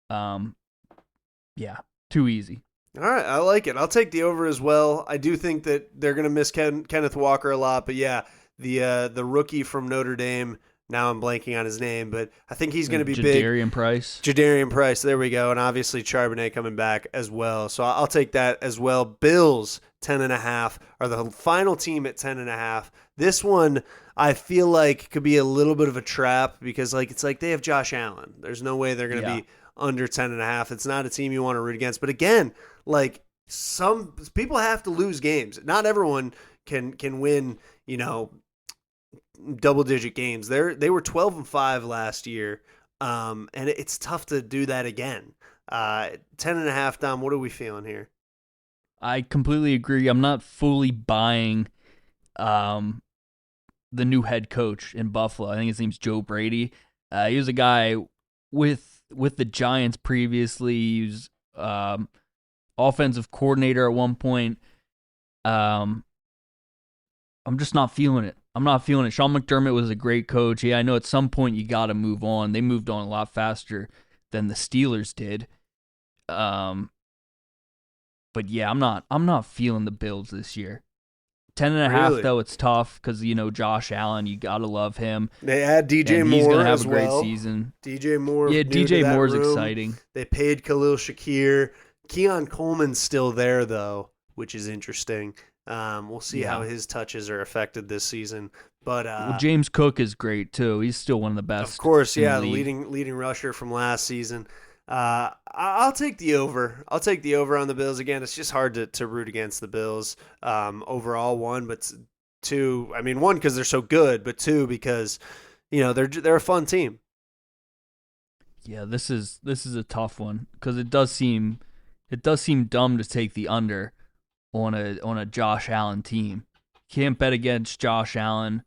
Yeah, too easy. All right, I like it. I'll take the over as well. I do think that they're going to miss Kenneth Walker a lot, but yeah, the rookie from Notre Dame Now I'm blanking on his name, but I think he's going to be big. Jadarian Price. There we go. And obviously Charbonnet coming back as well. So I'll take that as well. Bills 10.5 are the final team at 10.5. This one I feel like could be a little bit of a trap because it's like they have Josh Allen. There's no way they're going to be under 10.5. It's not a team you want to root against. But again, some people have to lose games. Not everyone can win, double-digit games. They were 12-5 last year, and it's tough to do that again. 10.5, Dom, what are we feeling here? I completely agree. I'm not fully buying the new head coach in Buffalo. I think his name's Joe Brady. He was a guy with the Giants previously. He was offensive coordinator at one point. I'm just not feeling it. I'm not feeling it. Sean McDermott was a great coach. Yeah, I know at some point you got to move on. They moved on a lot faster than the Steelers did. But yeah, I'm not feeling the Bills this year. 10.5 Really? though, it's tough because Josh Allen, you gotta love him. They add DJ and Moore he's gonna have as a great well. season. DJ Moore, Yeah, new to DJ that Moore's room. exciting. They paid Khalil Shakir. Keon Coleman's still there though, which is interesting. We'll see how his touches are affected this season. But James Cook is great too. He's still one of the best. Of course, in yeah, the the league. leading rusher from last season. I'll take the over. I'll take the over on the Bills. Again, it's just hard to root against the Bills. Overall, one, but two. I mean, one because they're so good, but two because they're a fun team. Yeah, this is a tough one because it does seem dumb to take the under on a Josh Allen team. Can't bet against Josh Allen,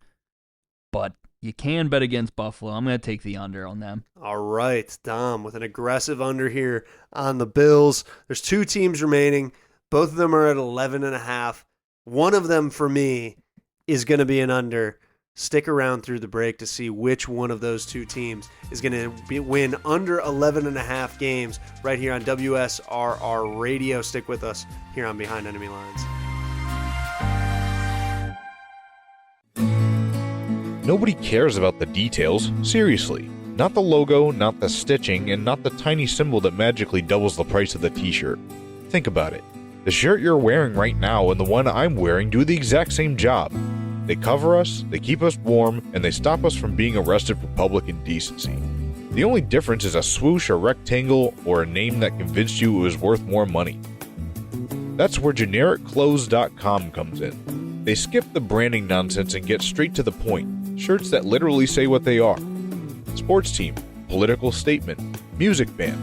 but you can bet against Buffalo. I'm going to take the under on them. All right, Dom, with an aggressive under here on the Bills. There's two teams remaining. Both of them are at 11.5. One of them, for me, is going to be an under. Stick around through the break to see which one of those two teams is going to win under 11.5 games right here on WSRR Radio. Stick with us here on Behind Enemy Lines. Nobody cares about the details, seriously. Not the logo, not the stitching, and not the tiny symbol that magically doubles the price of the t-shirt. Think about it. The shirt you're wearing right now and the one I'm wearing do the exact same job. They cover us, they keep us warm, and they stop us from being arrested for public indecency. The only difference is a swoosh, a rectangle, or a name that convinced you it was worth more money. That's where GenericClothes.com comes in. They skip the branding nonsense and get straight to the point. Shirts that literally say what they are. Sports team, political statement, music band.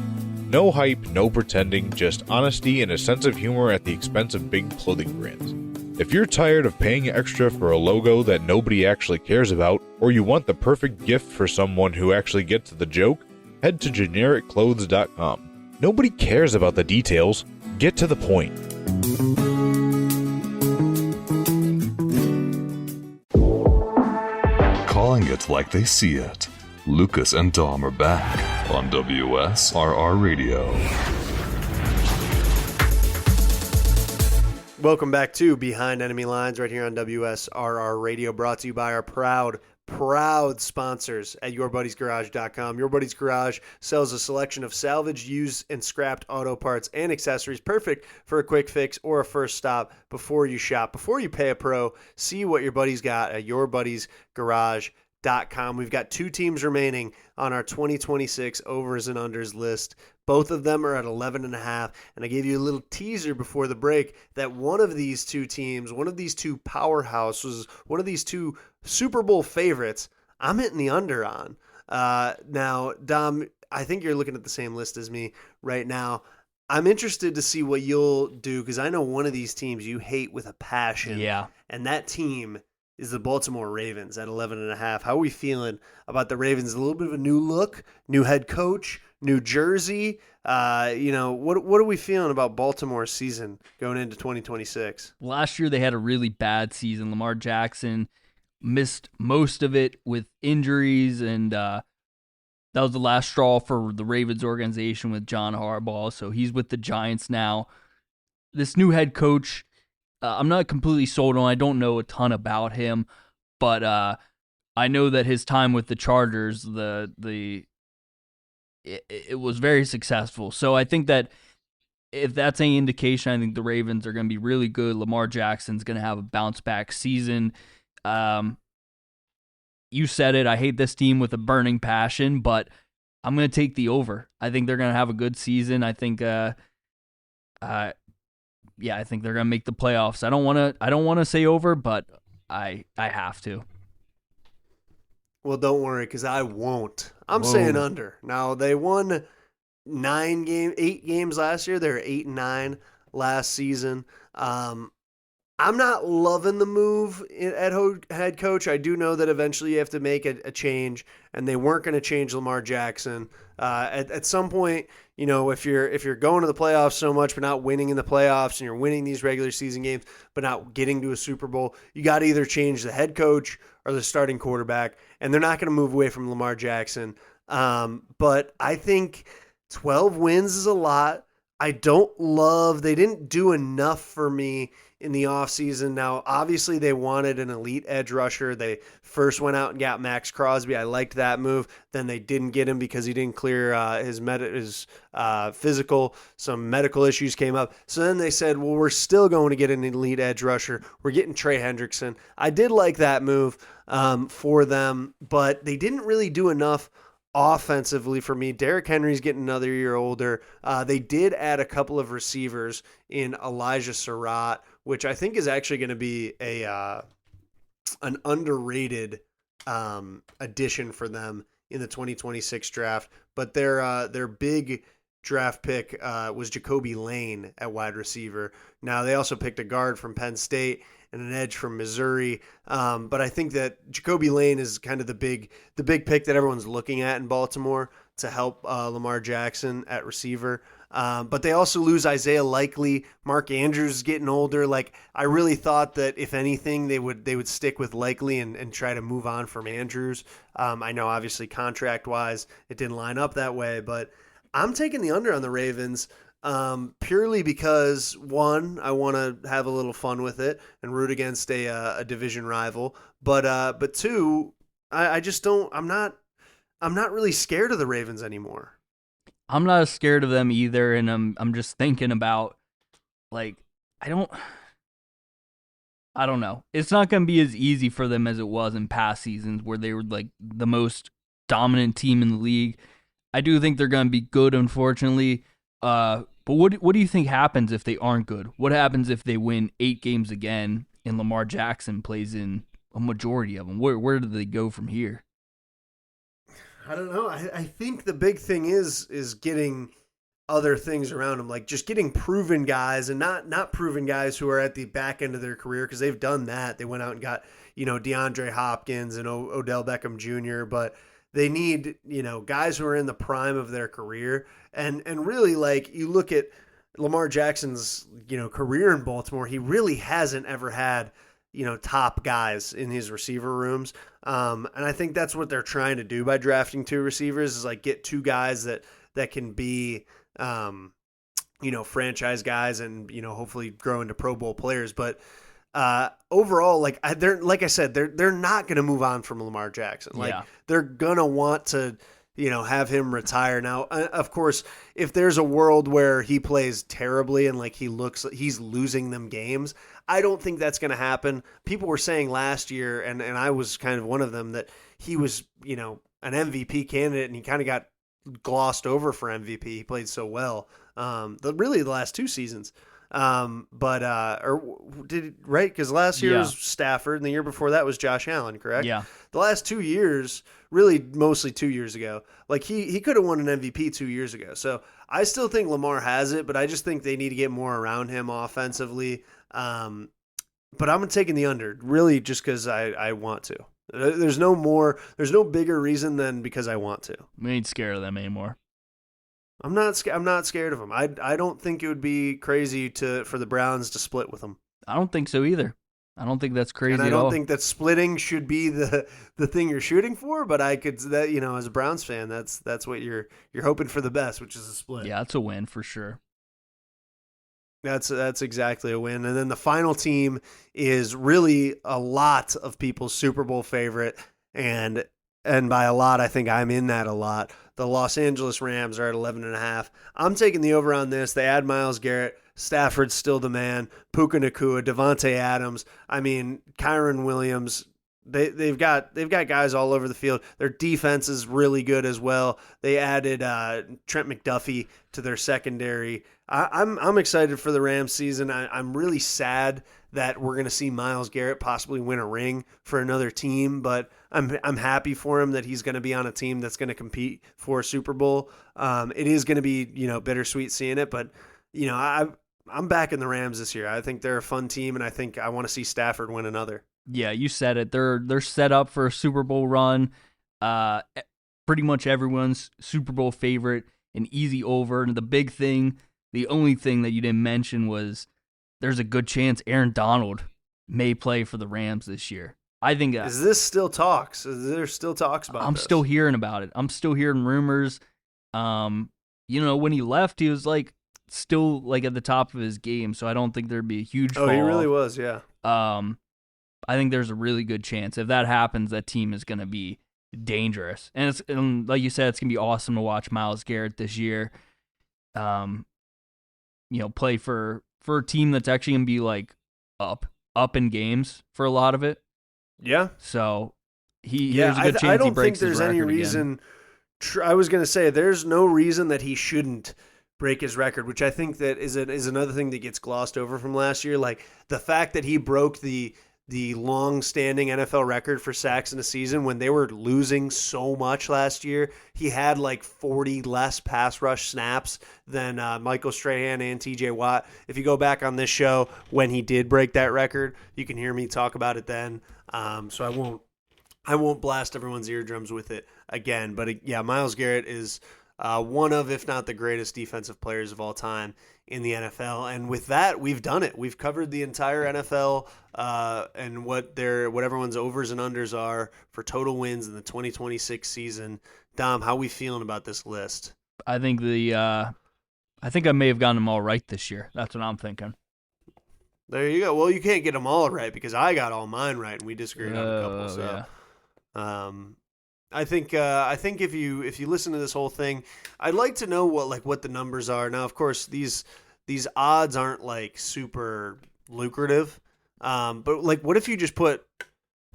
No hype, no pretending, just honesty and a sense of humor at the expense of big clothing brands. If you're tired of paying extra for a logo that nobody actually cares about, or you want the perfect gift for someone who actually gets the joke, head to GenericClothes.com. Nobody cares about the details. Get to the point. Calling it like they see it. Lucas and Dom are back on WSRR Radio. Welcome back to Behind Enemy Lines right here on WSRR Radio, brought to you by our proud sponsors at YourBuddiesGarage.com. Your Buddies Garage sells a selection of salvaged, used, and scrapped auto parts and accessories, perfect for a quick fix or a first stop before you shop. Before you pay a pro, see what your buddies got at YourBuddiesGarage.com. We've got two teams remaining on our 2026 overs and unders list. Both of them are at 11.5, and I gave you a little teaser before the break that one of these two teams, one of these two powerhouses, one of these two Super Bowl favorites, I'm hitting the under on. Now, Dom, I think you're looking at the same list as me right now. I'm interested to see what you'll do because I know one of these teams you hate with a passion. Yeah. And that team is the Baltimore Ravens at 11.5. How are we feeling about the Ravens? A little bit of a new look, new head coach, New Jersey. What are we feeling about Baltimore's season going into 2026? Last year they had a really bad season. Lamar Jackson missed most of it with injuries, and that was the last straw for the Ravens organization with John Harbaugh. So he's with the Giants now. This new head coach, I'm not completely sold on. I don't know a ton about him, but I know that his time with the Chargers, it was very successful. So I think that if that's any indication, I think the Ravens are going to be really good. Lamar Jackson's going to have a bounce back season. You said it. I hate this team with a burning passion, but I'm going to take the over. I think they're going to have a good season. I think, I think they're going to make the playoffs. I don't want to say over, but I have to. Well, don't worry, because I won't. I'm saying under. Now, they won 8 games last year. They were 8-9 last season. I'm not loving the move at head coach. I do know that eventually you have to make a change, and they weren't going to change Lamar Jackson. At some point, if you're going to the playoffs so much but not winning in the playoffs, and you're winning these regular season games but not getting to a Super Bowl, you got to either change the head coach or the starting quarterback, and they're not going to move away from Lamar Jackson. But I think 12 wins is a lot. They didn't do enough for me in the offseason. Now, obviously, they wanted an elite edge rusher. They first went out and got Max Crosby. I liked that move. Then they didn't get him because he didn't clear his physical. Some medical issues came up. So then they said, well, we're still going to get an elite edge rusher. We're getting Trey Hendrickson. I did like that move for them, but they didn't really do enough offensively for me. Derrick Henry's getting another year older. They did add a couple of receivers in Elijah Surratt, which I think is actually going to be an underrated addition for them in the 2026 draft. But their big draft pick was Jacoby Lane at wide receiver. Now, they also picked a guard from Penn State and an edge from Missouri. But I think that Jacoby Lane is kind of the big pick that everyone's looking at in Baltimore to help Lamar Jackson at receiver. But they also lose Isaiah Likely. Mark Andrews is getting older. Like, I really thought that if anything, they would stick with Likely and try to move on from Andrews. I know obviously contract wise it didn't line up that way, but I'm taking the under on the Ravens. Purely because, one, I want to have a little fun with it and root against a division rival, but two, I just don't. I'm not really scared of the Ravens anymore. I'm not as scared of them either, and I'm just thinking about, like, I don't know. It's not going to be as easy for them as it was in past seasons where they were like the most dominant team in the league. I do think they're going to be good, unfortunately. But what do you think happens if they aren't good? What happens if they win 8 games again and Lamar Jackson plays in a majority of them? Where do they go from here? I don't know. I think the big thing is getting other things around them, like just getting proven guys and not proven guys who are at the back end of their career, because they've done that. They went out and got, DeAndre Hopkins and Odell Beckham Jr., but they need, guys who are in the prime of their career. And really, like, you look at Lamar Jackson's, career in Baltimore, he really hasn't ever had, top guys in his receiver rooms. And I think that's what they're trying to do by drafting 2 receivers, is like get 2 guys that can be, franchise guys and, hopefully grow into Pro Bowl players. But overall, like they're not going to move on from Lamar Jackson. Like, they're going to want to, have him retire. Now, of course, if there's a world where he plays terribly and like he's losing them games, I don't think that's going to happen. People were saying last year, and I was kind of one of them, that he was, an MVP candidate, and he kind of got glossed over for MVP. He played so well. The last 2 seasons. Right? Because last year was Stafford, and the year before that was Josh Allen, correct? Yeah. The last 2 years, really mostly 2 years ago, like he could have won an MVP 2 years ago. So I still think Lamar has it, but I just think they need to get more around him offensively. But I'm taking the under, really, just because I want to. There's no bigger reason than because I want to. We ain't scared of them anymore. I'm not scared of them. I don't think it would be crazy for the Browns to split with them. I don't think so either. I don't think that's crazy. And I don't think that splitting should be the thing you're shooting for. But I could, that as a Browns fan, that's what you're hoping for, the best, which is a split. Yeah, it's a win for sure. That's exactly a win. And then the final team is really a lot of people's Super Bowl favorite, and by a lot, I think I'm in that a lot. The Los Angeles Rams are at 11.5. I'm taking the over on this. They add Myles Garrett. Stafford's still the man. Puka Nacua, Devontae Adams. I mean, Kyron Williams. They've got guys all over the field. Their defense is really good as well. They added Trent McDuffie to their secondary. I'm excited for the Rams season. I'm really sad that we're going to see Myles Garrett possibly win a ring for another team, but I'm happy for him that he's going to be on a team that's going to compete for a Super Bowl. It is going to be bittersweet seeing it, but I'm backing the Rams this year. I think they're a fun team, and I think I want to see Stafford win another. Yeah, you said it. They're set up for a Super Bowl run. Pretty much everyone's Super Bowl favorite, an easy over. And the only thing that you didn't mention was there's a good chance Aaron Donald may play for the Rams this year. I think. Is this still talks? Is there still talks about this? I'm still hearing about it. I'm still hearing rumors. When he left, he was still at the top of his game, so I don't think there'd be a huge fall. Oh, he really was, yeah. I think there's a really good chance if that happens, that team is going to be dangerous. And like you said, it's going to be awesome to watch Myles Garrett this year. Play for a team that's actually going to be up in games for a lot of it. Yeah. So there's a good chance he breaks his record again. I don't think there's any reason. I was going to say there's no reason that he shouldn't break his record, which I think that is another thing that gets glossed over from last year. Like the fact that he broke the long-standing NFL record for sacks in a season when they were losing so much last year. He had 40 less pass rush snaps than Michael Strahan and TJ Watt. If you go back on this show when he did break that record, you can hear me talk about it then. So I won't blast everyone's eardrums with it again. But yeah, Myles Garrett is one of, if not the greatest defensive players of all time in the NFL. And with that, we've done it. We've covered the entire NFL and what everyone's overs and unders are for total wins in the 2026 season. Dom, how are we feeling about this list? I think I may have gotten them all right this year. That's what I'm thinking. There you go. Well, you can't get them all right because I got all mine right and we disagreed on a couple. So, yeah. I think if you listen to this whole thing, I'd like to know what the numbers are. Now, of course, these odds aren't super lucrative. But what if you just put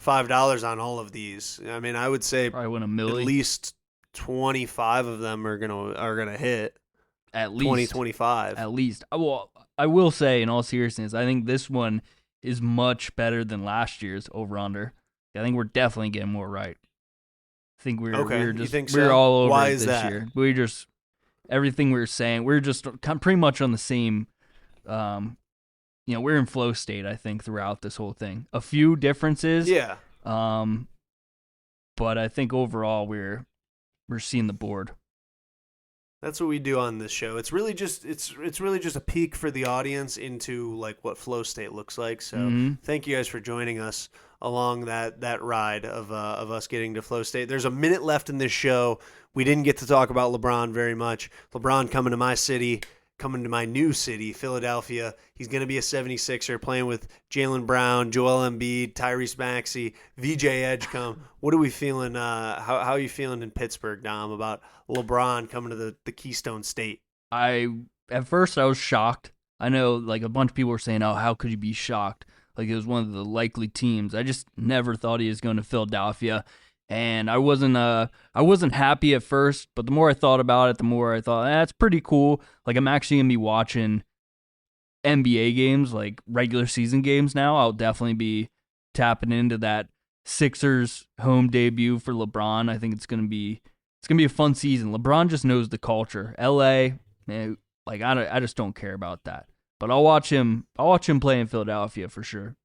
$5 on all of these? I mean, I would say probably win $1 million. At least 25 of them are gonna hit. At least 20, 25. At least. Well, I will say, in all seriousness, I think this one is much better than last year's over/under. I think we're definitely getting more right. I think we're all over Why it is this that? year. We just everything we were saying, we're just pretty much on the same. We're in flow state. I think throughout this whole thing, a few differences. Yeah. But I think overall we're seeing the board. That's what we do on this show. It's really just a peek for the audience into what flow state looks like. So Thank you guys for joining us along that ride of us getting to flow state. There's a minute left in this show. We didn't get to talk about LeBron very much. LeBron coming to my city, coming to my new city, Philadelphia. He's going to be a 76er playing with Jaylen Brown, Joel Embiid, Tyrese Maxey, VJ Edgecombe. What are we feeling? How are you feeling in Pittsburgh, Dom, about LeBron coming to the Keystone State? At first I was shocked. I know a bunch of people were saying, "Oh, how could you be shocked?" It was one of the likely teams. I just never thought he was going to Philadelphia. And I wasn't happy at first, but the more I thought about it, the more I thought, that's pretty cool. I'm actually going to be watching NBA games, regular season games now. I'll definitely be tapping into that Sixers home debut for LeBron. I think it's going to be a fun season. LeBron just knows the culture. LA, man, I just don't care about that. But I'll watch him play in Philadelphia for sure.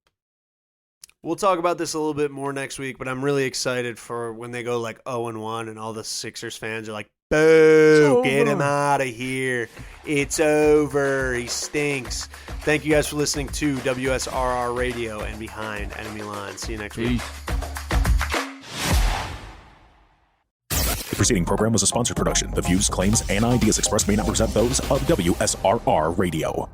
We'll talk about this a little bit more next week, but I'm really excited for when they go 0-1 and all the Sixers fans are like, boo, get him out of here. It's over. He stinks. Thank you guys for listening to WSRR Radio and Behind Enemy Lines. See you next week. The preceding program was a sponsored production. The views, claims, and ideas expressed may not represent those of WSRR Radio.